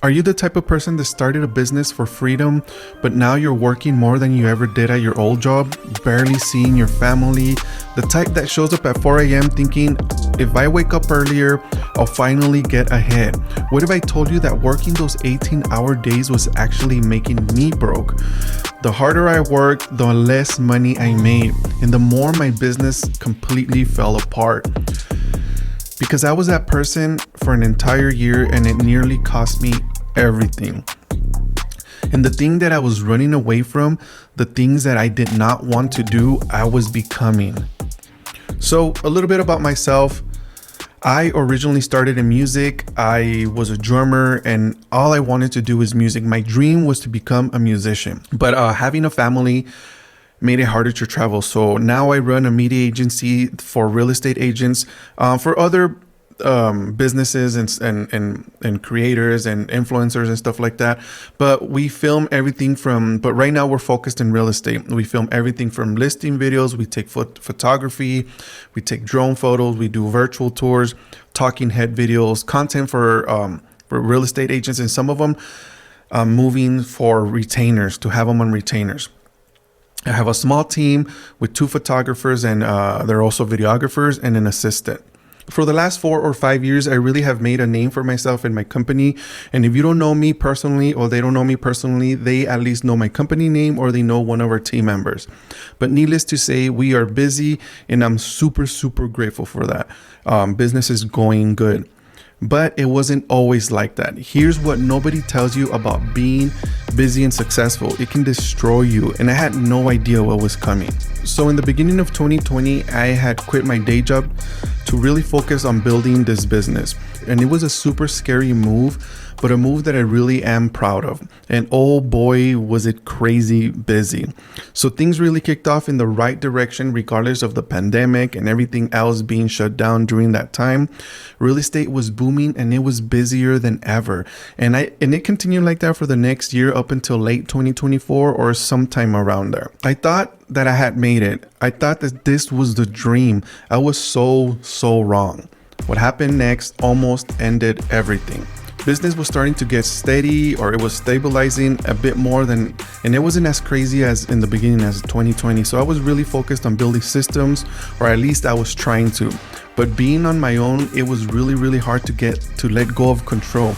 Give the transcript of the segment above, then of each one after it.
Are you the type of person that started a business for freedom, but now you're working more than you ever did at your old job, barely seeing your family? The type that shows up at 4 a.m. thinking, if I wake up earlier, I'll finally get ahead. What if I told you that working those 18-hour days was actually making me broke? The harder I worked, the less money I made, and the more my business completely fell apart. Because I was that person for an entire year and it nearly cost me everything. And the thing that I was running away from, the things that I did not want to do, I was becoming. So a little bit about myself. I originally started in music. I was a drummer and all I wanted to do was music. My dream was to become a musician, but having a family made it harder to travel. So now I run a media agency for real estate agents, for other businesses and creators and influencers and stuff like that. But we film everything but right now we're focused in real estate. We film everything from listing videos. We take photography, we take drone photos, we do virtual tours, talking head videos, content for real estate agents, and some of them moving for retainers, to have them on retainers. I have a small team with 2 photographers and they're also videographers and an assistant. For the last 4 or 5 years, I really have made a name for myself in my company. And if you don't know me personally or they don't know me personally, they at least know my company name or they know one of our team members. But needless to say, we are busy and I'm super, super grateful for that. Business is going good. But it wasn't always like that. Here's what nobody tells you about being busy and successful. It can destroy you. And I had no idea what was coming. So in the beginning of 2020, I had quit my day job to really focus on building this business. And it was a super scary move, but a move that I really am proud of. And oh boy, was it crazy busy. So things really kicked off in the right direction, regardless of the pandemic and everything else being shut down during that time. Real estate was booming and it was busier than ever. And it continued like that for the next year up until late 2024 or sometime around there. I thought that I had made it. I thought that this was the dream. I was so wrong. What happened next almost ended everything. Business was starting to get steady, or it was stabilizing a bit more than, and it wasn't as crazy as in the beginning as 2020. So I was really focused on building systems, or at least I was trying to. But being on my own, it was really hard to let go of control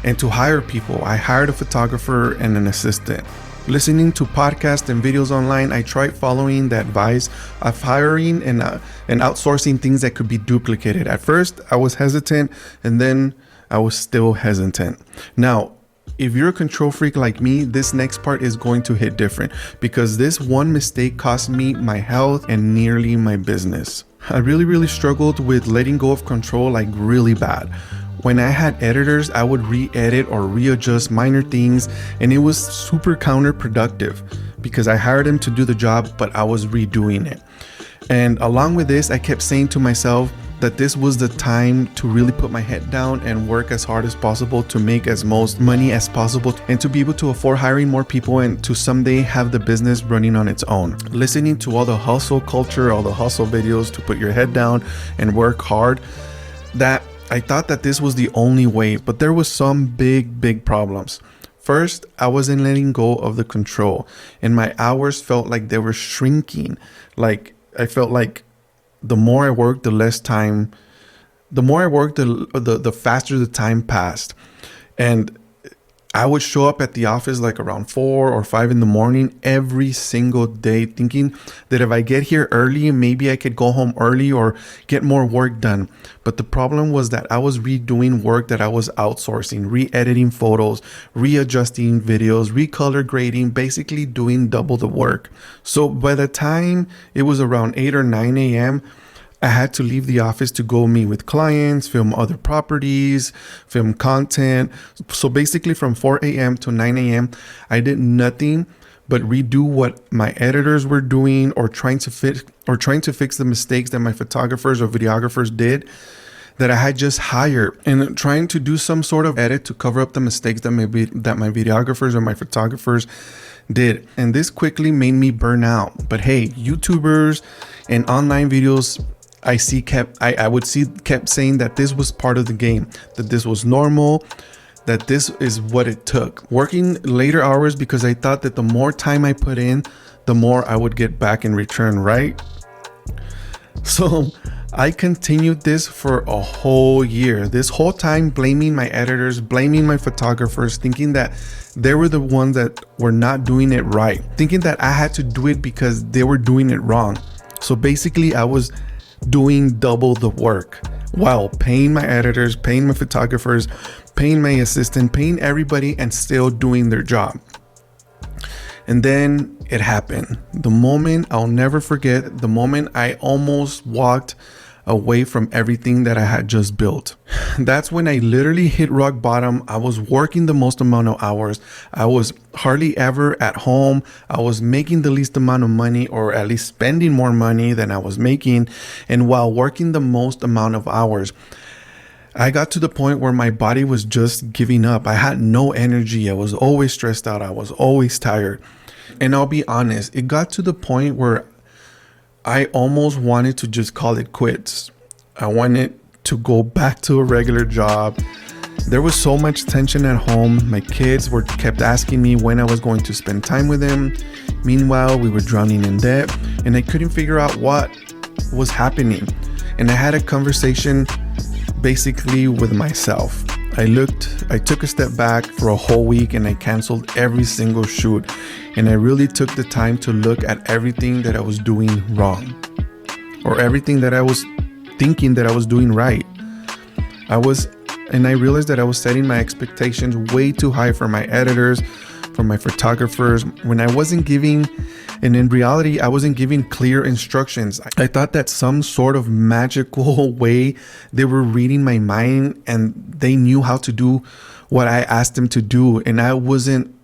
and to hire people. I hired a photographer and an assistant. Listening to podcasts and videos online, I tried following the advice of hiring and outsourcing things that could be duplicated. At first, I was hesitant, and then I was still hesitant. Now, if you're a control freak like me, this next part is going to hit different because this one mistake cost me my health and nearly my business. I really struggled with letting go of control, like really bad. When I had editors, I would re-edit or readjust minor things, and it was super counterproductive because I hired them to do the job, but I was redoing it. And along with this, I kept saying to myself that this was the time to really put my head down and work as hard as possible to make as most money as possible and to be able to afford hiring more people and to someday have the business running on its own. Listening to all the hustle culture, all the hustle videos to put your head down and work hard, that I thought that this was the only way, but there was some big problems. First, I wasn't letting go of the control and my hours felt like they were shrinking. Like I felt like the more I worked, the faster the time passed. And I would show up at the office like around 4 or 5 in the morning every single day, thinking that if I get here early, maybe I could go home early or get more work done. But the problem was that I was redoing work that I was outsourcing, re-editing photos, readjusting videos, recolor grading, basically doing double the work. So by the time it was around 8 or 9 a.m., I had to leave the office to go meet with clients, film other properties, film content. So basically from 4 a.m. to 9 a.m., I did nothing but redo what my editors were doing or trying to fix the mistakes that my photographers or videographers did that I had just hired, and trying to do some sort of edit to cover up the mistakes that my videographers or my photographers did. And this quickly made me burn out. But hey, YouTubers and online videos I would see kept saying that this was part of the game, that this was normal, that this is what it took. Working later hours because I thought that the more time I put in, the more I would get back in return, right? So I continued this for a whole year. This whole time blaming my editors, blaming my photographers, thinking that they were the ones that were not doing it right, thinking that I had to do it because they were doing it wrong. So basically I was doing double the work while paying my editors, paying my photographers, paying my assistant, paying everybody, and still doing their job. And then it happened. The moment I'll never forget, the moment I almost walked away from everything that I had just built. That's when I literally hit rock bottom. I was working the most amount of hours. I was hardly ever at home. I was making the least amount of money, or at least spending more money than I was making. And while working the most amount of hours, I got to the point where my body was just giving up. I had no energy. I was always stressed out. I was always tired. And I'll be honest, it got to the point where I almost wanted to just call it quits. I wanted to go back to a regular job. There was so much tension at home. My kids kept asking me when I was going to spend time with them. Meanwhile, we were drowning in debt, and I couldn't figure out what was happening. And I had a conversation basically with myself. I took a step back for a whole week, and I canceled every single shoot. And I really took the time to look at everything that I was doing wrong, or everything that I was thinking that I was doing right. And I realized that I was setting my expectations way too high for my editors, for my photographers, when I wasn't giving, and in reality, I wasn't giving clear instructions. I thought that some sort of magical way they were reading my mind and they knew how to do what I asked them to do. And I wasn't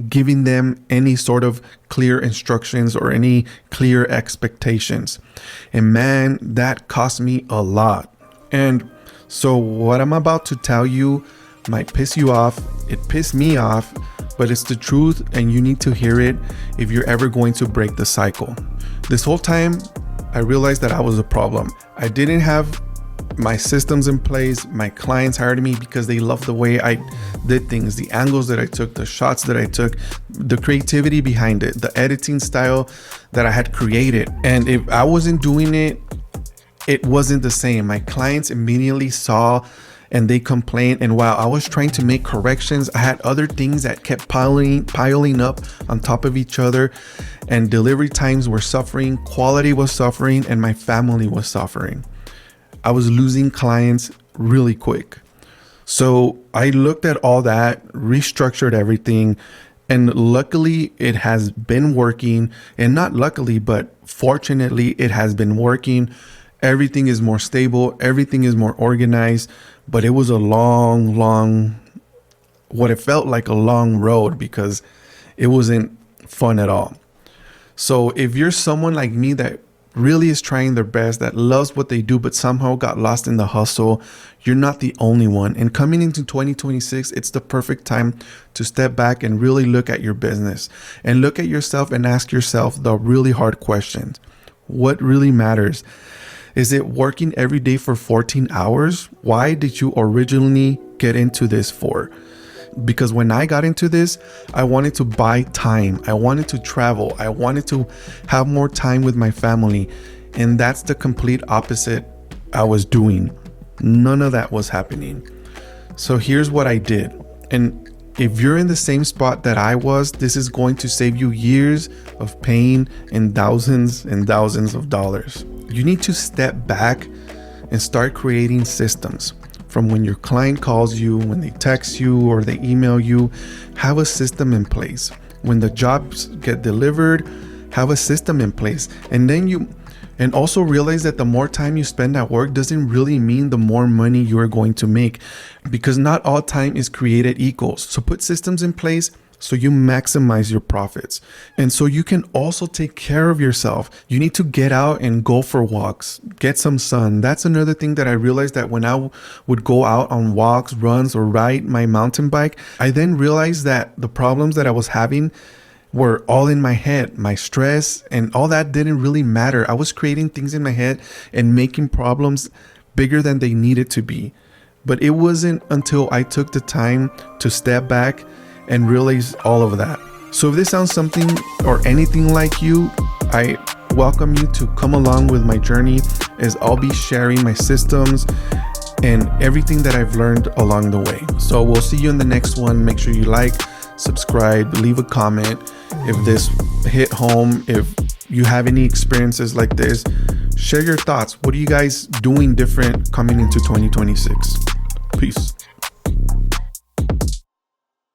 giving them any sort of clear instructions or any clear expectations. And man, that cost me a lot. And so what I'm about to tell you might piss you off. It pissed me off, but it's the truth, and you need to hear it if you're ever going to break the cycle. This whole time, I realized that I was a problem. I didn't have my systems in place. My clients hired me because they loved the way I did things, the angles that I took, the shots that I took, the creativity behind it, the editing style that I had created. And if I wasn't doing it, it wasn't the same. My clients immediately saw and they complained. And while I was trying to make corrections, I had other things that kept piling up on top of each other, and delivery times were suffering, quality was suffering, and my family was suffering. I was losing clients really quick. So I looked at all that, restructured everything, and luckily it has been working. And not luckily, but fortunately it has been working. Everything is more stable. Everything is more organized. But it was a long, what it felt like a long road, because it wasn't fun at all. So if you're someone like me that really is trying their best, that loves what they do, but somehow got lost in the hustle, you're not the only one. And coming into 2026, it's the perfect time to step back and really look at your business and look at yourself and ask yourself the really hard questions. What really matters? Is it working every day for 14 hours? Why did you originally get into this for? Because when I got into this, I wanted to buy time. I wanted to travel. I wanted to have more time with my family. And that's the complete opposite I was doing. None of that was happening. So here's what I did. And if you're in the same spot that I was, this is going to save you years of pain and thousands of dollars. You need to step back and start creating systems. From when your client calls you, when they text you or they email you, have a system in place. When the jobs get delivered, have a system in place. And also realize that the more time you spend at work doesn't really mean the more money you're going to make, because not all time is created equal. So put systems in place so you maximize your profits. And so you can also take care of yourself. You need to get out and go for walks, get some sun. That's another thing that I realized, that when I would go out on walks, runs, or ride my mountain bike, I then realized that the problems that I was having were all in my head. My stress and all that didn't really matter. I was creating things in my head and making problems bigger than they needed to be. But it wasn't until I took the time to step back and realize all of that. So if this sounds something or anything like you, I welcome you to come along with my journey, as I'll be sharing my systems and everything that I've learned along the way. So we'll see you in the next one. Make sure you like, subscribe, leave a comment if this hit home. If you have any experiences like this, share your thoughts. What are you guys doing different coming into 2026? Peace.